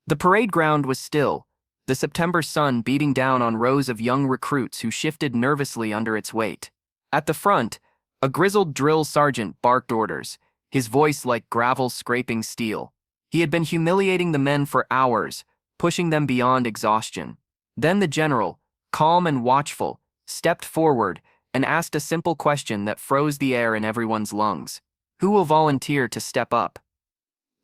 The parade ground was still, the September sun beating down on rows of young recruits who shifted nervously under its weight. At the front, a grizzled drill sergeant barked orders, his voice like gravel scraping steel. He had been humiliating the men for hours, pushing them beyond exhaustion. Then the general, calm and watchful, stepped forward and asked a simple question that froze the air in everyone's lungs. Who will volunteer to step up?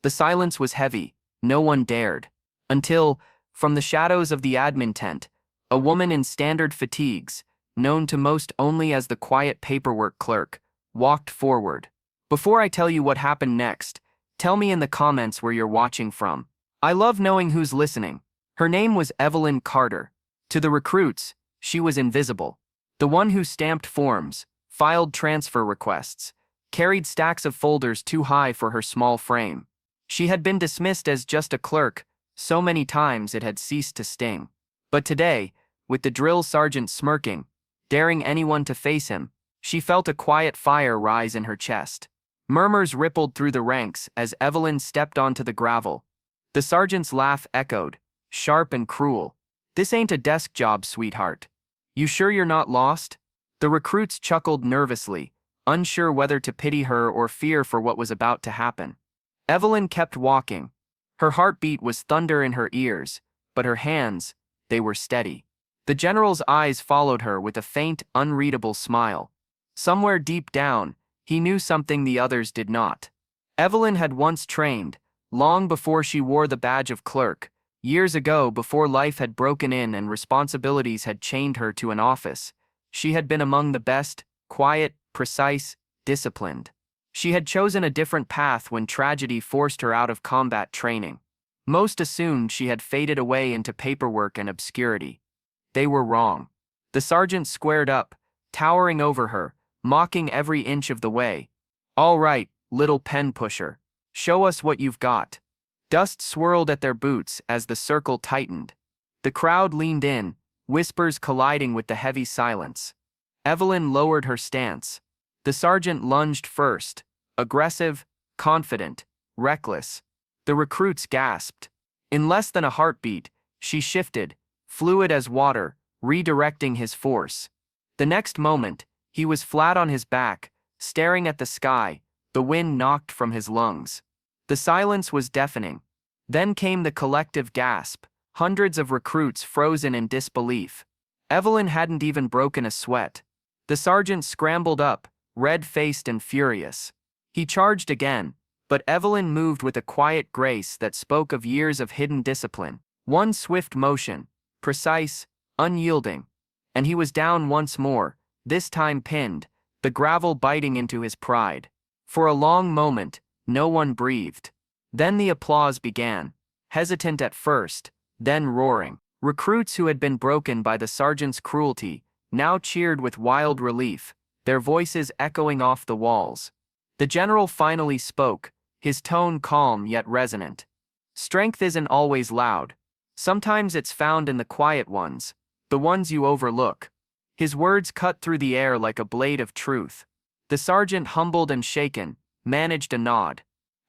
The silence was heavy. No one dared. Until, from the shadows of the admin tent, a woman in standard fatigues, known to most only as the quiet paperwork clerk, walked forward. Before I tell you what happened next, tell me in the comments where you're watching from. I love knowing who's listening. Her name was Evelyn Carter. To the recruits, she was invisible. The one who stamped forms, filed transfer requests, carried stacks of folders too high for her small frame. She had been dismissed as just a clerk so many times it had ceased to sting. But today, with the drill sergeant smirking, daring anyone to face him, she felt a quiet fire rise in her chest. Murmurs rippled through the ranks as Evelyn stepped onto the gravel. The sergeant's laugh echoed, sharp and cruel. "This ain't a desk job, sweetheart. You sure you're not lost?" The recruits chuckled nervously, unsure whether to pity her or fear for what was about to happen. Evelyn kept walking. Her heartbeat was thunder in her ears, but her hands, they were steady. The general's eyes followed her with a faint, unreadable smile. Somewhere deep down, he knew something the others did not. Evelyn had once trained, long before she wore the badge of clerk, years ago before life had broken in and responsibilities had chained her to an office. She had been among the best, quiet, precise, disciplined. She had chosen a different path when tragedy forced her out of combat training. Most assumed she had faded away into paperwork and obscurity. They were wrong. The sergeant squared up, towering over her, mocking every inch of the way. "All right, little pen pusher. Show us what you've got." Dust swirled at their boots as the circle tightened. The crowd leaned in, whispers colliding with the heavy silence. Evelyn lowered her stance. The sergeant lunged first, aggressive, confident, reckless. The recruits gasped. In less than a heartbeat, she shifted, fluid as water, redirecting his force. The next moment, he was flat on his back, staring at the sky, the wind knocked from his lungs. The silence was deafening. Then came the collective gasp, hundreds of recruits frozen in disbelief. Evelyn hadn't even broken a sweat. The sergeant scrambled up, red-faced and furious. He charged again, but Evelyn moved with a quiet grace that spoke of years of hidden discipline. One swift motion, precise, unyielding, and he was down once more, this time pinned, the gravel biting into his pride. For a long moment, no one breathed. Then the applause began, hesitant at first, then roaring. Recruits who had been broken by the sergeant's cruelty now cheered with wild relief, their voices echoing off the walls. The general finally spoke, his tone calm yet resonant. "Strength isn't always loud. Sometimes it's found in the quiet ones, the ones you overlook." His words cut through the air like a blade of truth. The sergeant, humbled and shaken, managed a nod.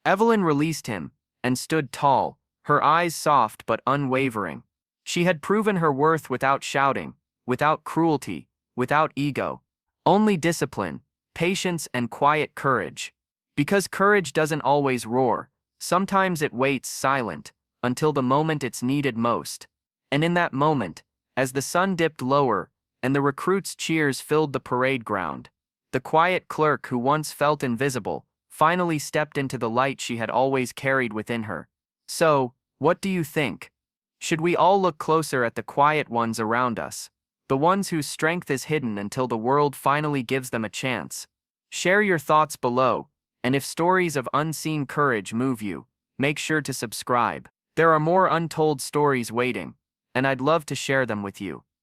Evelyn released him, and stood tall, her eyes soft but unwavering. She had proven her worth without shouting, without cruelty, without ego. Only discipline, patience and quiet courage. Because courage doesn't always roar, sometimes it waits silent, until the moment it's needed most. And in that moment, as the sun dipped lower, and the recruits' cheers filled the parade ground, the quiet clerk who once felt invisible, finally stepped into the light she had always carried within her. So, what do you think? Should we all look closer at the quiet ones around us? The ones whose strength is hidden until the world finally gives them a chance? Share your thoughts below, and if stories of unseen courage move you, make sure to subscribe. There are more untold stories waiting, and I'd love to share them with you.